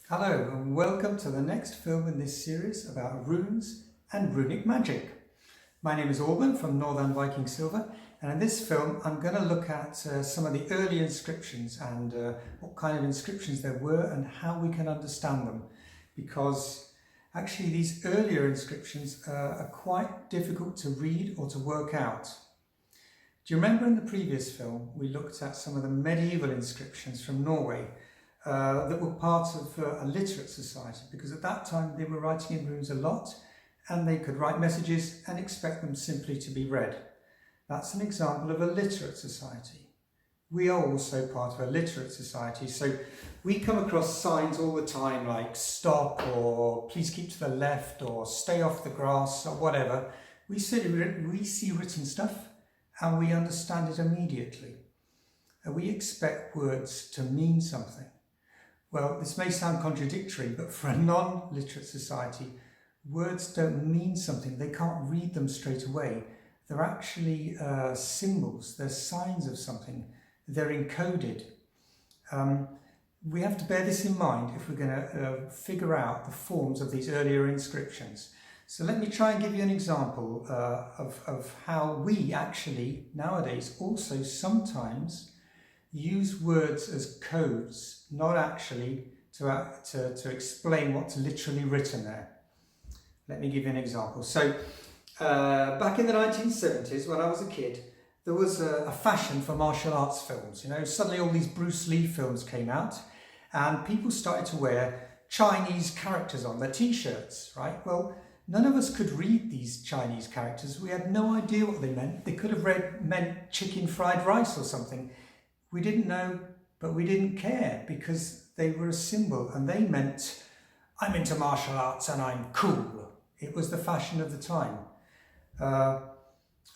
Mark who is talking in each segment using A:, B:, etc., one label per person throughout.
A: Hello and welcome to the next film in this series about runes and runic magic. My name is Alban from Northern Viking Silver, and in this film I'm going to look at some of the early inscriptions and what kind of inscriptions there were and how we can understand them, because actually these earlier inscriptions are quite difficult to read or to work out. Do you remember in the previous film we looked at some of the medieval inscriptions from Norway that were part of a literate society, because at that time they were writing in runes a lot and they could write messages and expect them simply to be read. That's an example of a literate society. We are also part of a literate society, so we come across signs all the time like stop or please keep to the left or stay off the grass or whatever. We see written stuff and we understand it immediately. We expect words to mean something. Well, this may sound contradictory, but for a non-literate society, words don't mean something. They can't read them straight away. They're actually symbols. They're signs of something. They're encoded. We have to bear this in mind if we're going to figure out the forms of these earlier inscriptions. So let me try and give you an example of how we actually nowadays also sometimes use words as codes, not actually to explain what's literally written there. Let me give you an example. So back in the 1970s, when I was a kid, there was a fashion for martial arts films. You know, suddenly all these Bruce Lee films came out and people started to wear Chinese characters on their t-shirts, right? Well, none of us could read these Chinese characters. We had no idea what they meant. They could have meant chicken fried rice or something. We didn't know, but we didn't care because they were a symbol and they meant, I'm into martial arts and I'm cool. It was the fashion of the time.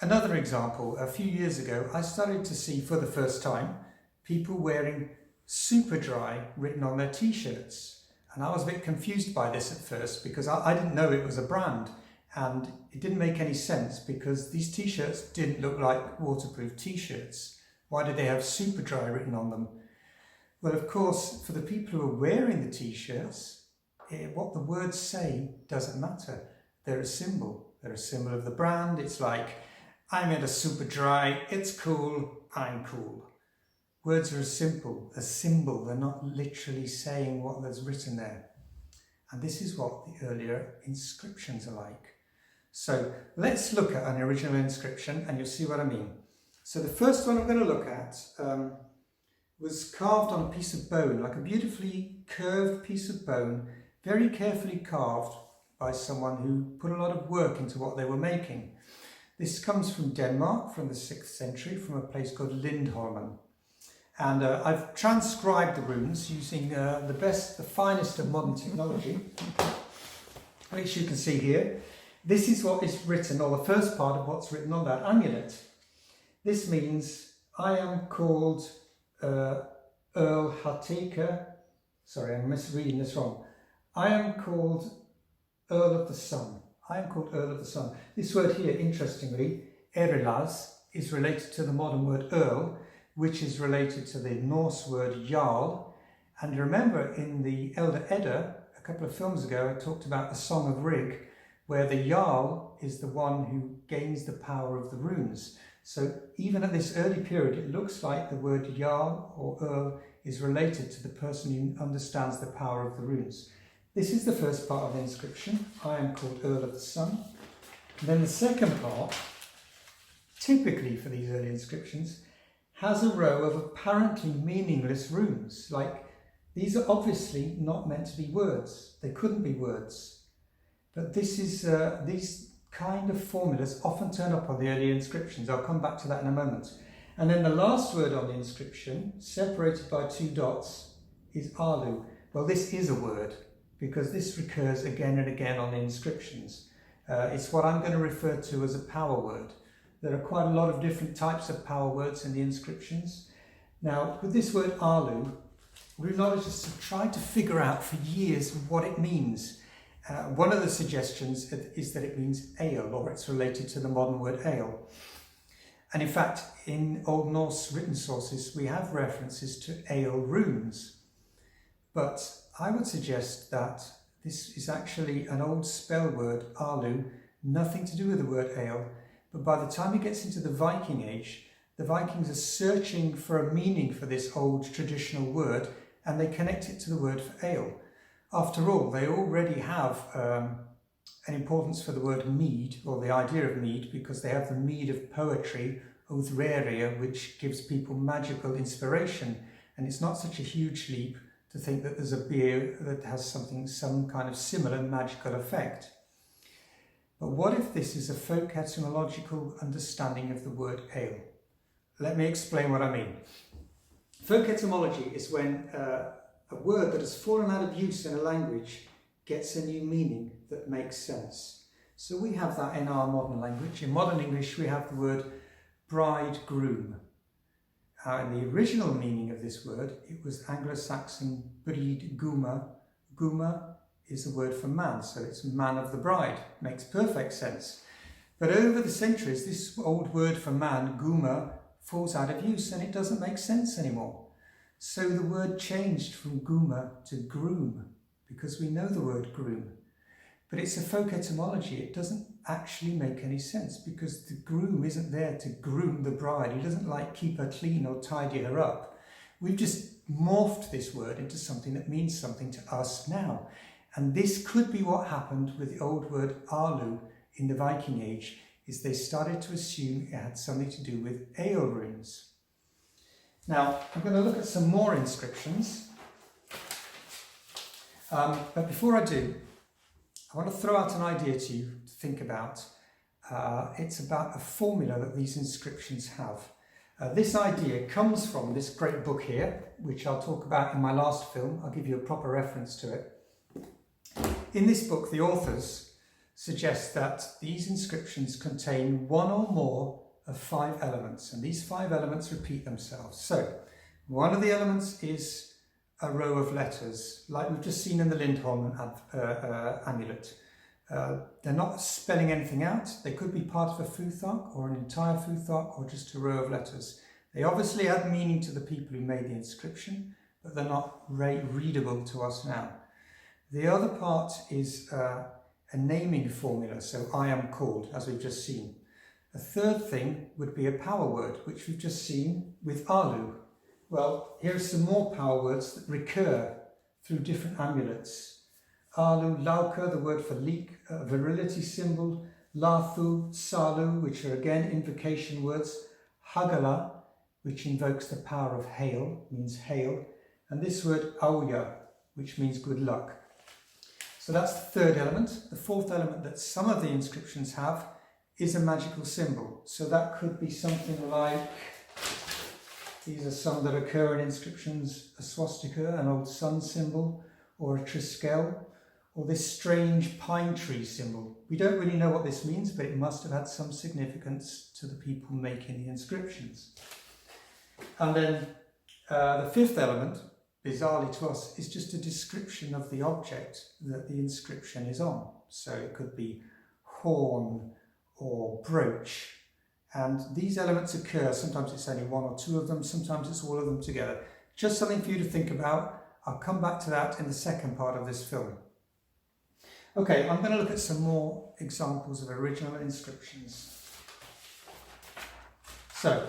A: Another example, a few years ago, I started to see for the first time people wearing super dry written on their t-shirts. And I was a bit confused by this at first because I didn't know it was a brand and it didn't make any sense because these t-shirts didn't look like waterproof t-shirts. Why did they have super dry written on them? Well, of course, for the people who are wearing the t-shirts, what the words say doesn't matter. They're a symbol. They're a symbol of the brand. It's like, I'm in a super dry, it's cool, I'm cool. Words are a symbol. They're not literally saying what there's written there. And this is what the earlier inscriptions are like. So let's look at an original inscription and you'll see what I mean. So the first one I'm going to look at was carved on a piece of bone, like a beautifully curved piece of bone, very carefully carved by someone who put a lot of work into what they were making. This comes from Denmark, from the 6th century, from a place called Lindholmen. And I've transcribed the runes using the finest of modern technology, which you can see here. This is what is written, or the first part of what's written on that amulet. This means I am called Earl Hateka. Sorry, I'm misreading this wrong. I am called Earl of the Sun. I am called Earl of the Sun. This word here, interestingly, Erilas, is related to the modern word Earl, which is related to the Norse word Jarl. And remember in the Elder Edda, a couple of films ago, I talked about the Song of Rig, where the Jarl is the one who gains the power of the runes. So even at this early period, it looks like the word Jarl or Earl is related to the person who understands the power of the runes. This is the first part of the inscription. I am called Earl of the Sun. And then the second part, typically for these early inscriptions, has a row of apparently meaningless runes. Like, these are obviously not meant to be words. They couldn't be words. But this is these kind of formulas often turn up on the early inscriptions. I'll come back to that in a moment. And then the last word on the inscription, separated by 2 dots, is alu. Well, this is a word because this recurs again and again on the inscriptions. It's what I'm going to refer to as a power word. There are quite a lot of different types of power words in the inscriptions. Now, with this word alu, runologists have tried to figure out for years what it means. One of the suggestions is that it means ale, or it's related to the modern word ale. And in fact, in Old Norse written sources, we have references to ale runes. but I would suggest that this is actually an old spell word, alu, nothing to do with the word ale, but by the time it gets into the Viking Age, the Vikings are searching for a meaning for this old traditional word, and they connect it to the word for ale. After all, they already have an importance for the word mead, or the idea of mead, because they have the mead of poetry, Othreria, which gives people magical inspiration. And it's not such a huge leap to think that there's a beer that has some kind of similar magical effect. But what if this is a folk etymological understanding of the word ale? Let me explain what I mean. Folk etymology is when a word that has fallen out of use in a language gets a new meaning that makes sense. So we have that in our modern language. In modern English, we have the word bridegroom. In the original meaning of this word, it was Anglo Saxon bride guma. Guma is a word for man, so it's man of the bride. Makes perfect sense. But over the centuries, this old word for man, guma, falls out of use and it doesn't make sense anymore. So the word changed from guma to groom, because we know the word groom. But it's a folk etymology. It doesn't actually make any sense, because the groom isn't there to groom the bride. He doesn't like keep her clean or tidy her up. We've just morphed this word into something that means something to us now. And this could be what happened with the old word alu in the Viking Age, is they started to assume it had something to do with ale runes. Now, I'm going to look at some more inscriptions. But before I do, I want to throw out an idea to you to think about. It's about a formula that these inscriptions have. This idea comes from this great book here, which I'll talk about in my last film. I'll give you a proper reference to it. In this book, the authors suggest that these inscriptions contain one or more of 5 elements, and these 5 elements repeat themselves. So, one of the elements is a row of letters, like we've just seen in the Lindholm amulet. They're not spelling anything out. They could be part of a futhark or an entire futhark or just a row of letters. They obviously had meaning to the people who made the inscription, but they're not readable to us now. The other part is a naming formula, so I am called, as we've just seen. A third thing would be a power word, which we've just seen with alu. Well, here are some more power words that recur through different amulets. Alu, lauka, the word for leek, a virility symbol. Lathu, salu, which are again invocation words. Hagala, which invokes the power of hail, means hail. And this word auya, which means good luck. So that's the third element. The fourth element that some of the inscriptions have is a magical symbol. So that could be something like, these are some that occur in inscriptions, a swastika, an old sun symbol, or a triskel, or this strange pine tree symbol. We don't really know what this means, but it must have had some significance to the people making the inscriptions. And then the fifth element, bizarrely to us, is just a description of the object that the inscription is on. So it could be horn or brooch. And these elements occur, sometimes it's only one or two of them, sometimes it's all of them together. Just something for you to think about. I'll come back to that in the second part of this film. Okay, I'm going to look at some more examples of original inscriptions. So,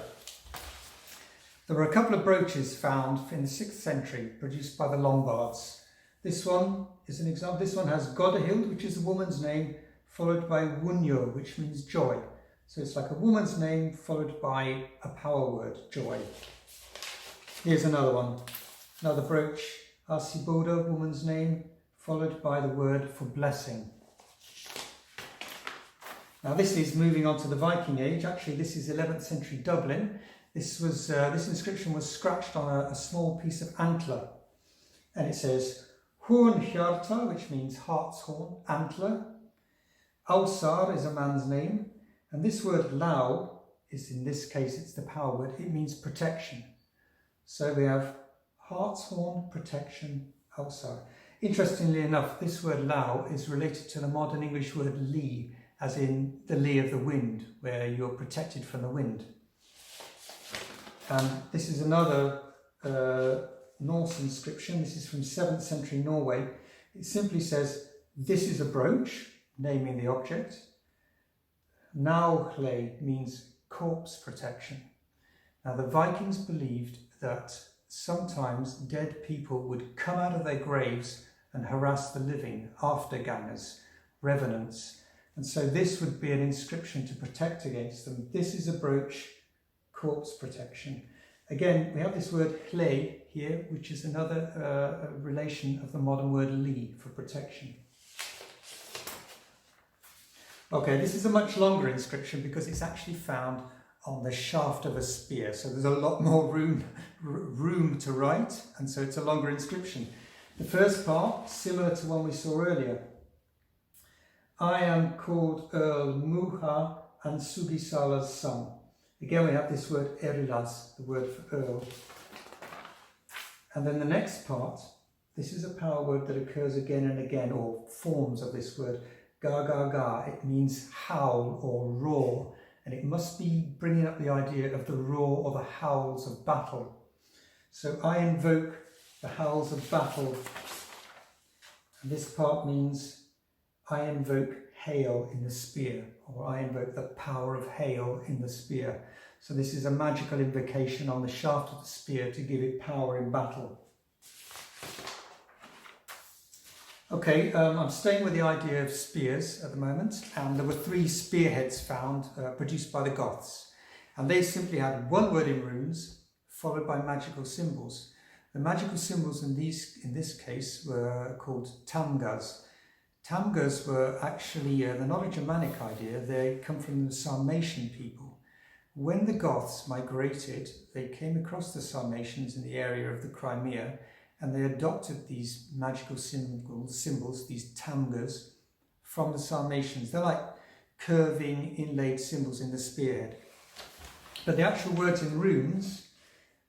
A: there were a couple of brooches found in the 6th century, produced by the Lombards. This one is an example. This one has Godahild, which is a woman's name, followed by Wunjo, which means joy. So it's like a woman's name followed by a power word, joy. Here's another one. Another brooch, Asiboda, woman's name, followed by the word for blessing. Now this is moving on to the Viking Age. Actually, this is 11th century Dublin. This inscription was scratched on a small piece of antler. And it says, Hornhjarta, which means heart's horn, antler. Ausar is a man's name. And this word lau is, in this case, it's the power word. It means protection. So we have heart's horn, protection, ausar. Interestingly enough, this word lau is related to the modern English word lee, as in the lee of the wind, where you're protected from the wind. This is another Norse inscription. This is from 7th century Norway. It simply says, "This is a brooch," naming the object. Naukle means corpse protection. Now the Vikings believed that sometimes dead people would come out of their graves and harass the living, aftergangers, revenants. And so this would be an inscription to protect against them. This is a brooch, corpse protection. Again, we have this word hle here, which is another relation of the modern word li for protection. Okay, this is a much longer inscription because it's actually found on the shaft of a spear. So there's a lot more room to write, and so it's a longer inscription. The first part, similar to one we saw earlier. "I am called Earl Muha and Sugisala's son." Again, we have this word erilas, the word for earl. And then the next part, this is a power word that occurs again and again, or forms of this word, ga ga ga. It means howl or roar, and it must be bringing up the idea of the roar or the howls of battle. So I invoke the howls of battle. And this part means I invoke hail in the spear, or I invoke the power of hail in the spear. So this is a magical invocation on the shaft of the spear to give it power in battle. Okay, I'm staying with the idea of spears at the moment, and there were 3 spearheads found, produced by the Goths. And they simply had one word in runes, followed by magical symbols. The magical symbols in this case were called tamgas. Tamgas were actually, they're not a Germanic idea, they come from the Sarmatian people. When the Goths migrated, they came across the Sarmatians in the area of the Crimea, and they adopted these magical symbols, these tamgas, from the Sarmatians. They're like curving, inlaid symbols in the spearhead. But the actual words in runes,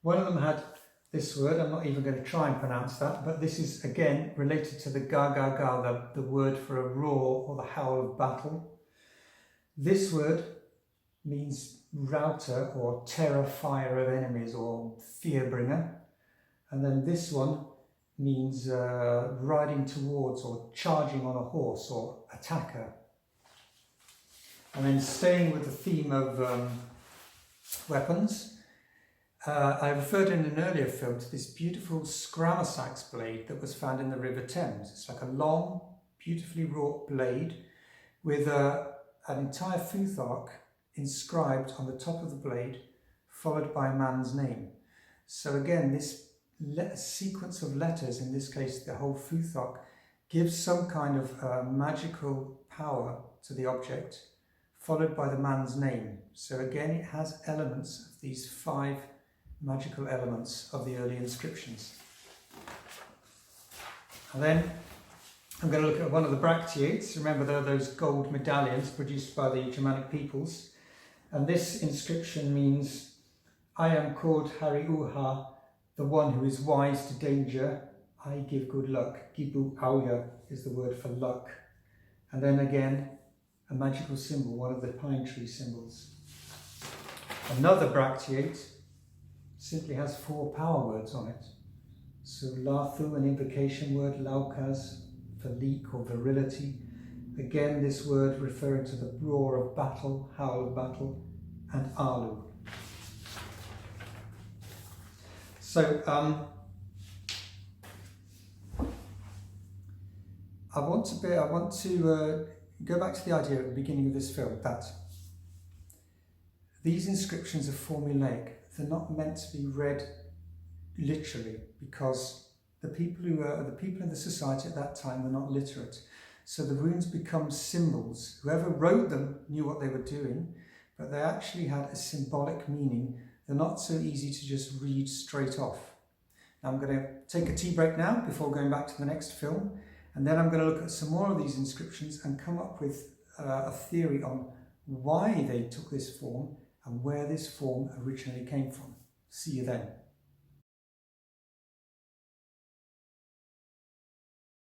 A: one of them had this word, I'm not even going to try and pronounce that, but this is again related to the ga ga ga, the word for a roar or the howl of battle. This word means router or terrifier of enemies or fear bringer. And then this one means riding towards or charging on a horse or attacker. And then staying with the theme of weapons, I referred in an earlier film to this beautiful scramasax blade that was found in the River Thames. It's like a long, beautifully wrought blade with an entire futhark inscribed on the top of the blade, followed by a man's name. So again, this sequence of letters, in this case the whole futhark, gives some kind of magical power to the object, followed by the man's name. So again, it has elements of these 5 magical elements of the early inscriptions. And then I'm going to look at one of the bracteates. Remember, there are those gold medallions produced by the Germanic peoples. And this inscription means, "I am called Hari-Uha, the one who is wise to danger. I give good luck." Gibu Auya is the word for luck. And then again, a magical symbol, one of the pine tree symbols. Another bracteate simply has 4 power words on it. So Lathu, an invocation word, Laukas for leak or virility. Again, this word referring to the roar of battle, howl of battle, and Alu. So I want to go back to the idea at the beginning of this film that these inscriptions are formulaic. They're not meant to be read literally, because the people in the society at that time were not literate. So the runes become symbols. Whoever wrote them knew what they were doing, but they actually had a symbolic meaning. They're not so easy to just read straight off. Now I'm going to take a tea break now before going back to the next film, and then I'm going to look at some more of these inscriptions and come up with a theory on why they took this form and where this form originally came from. See you then.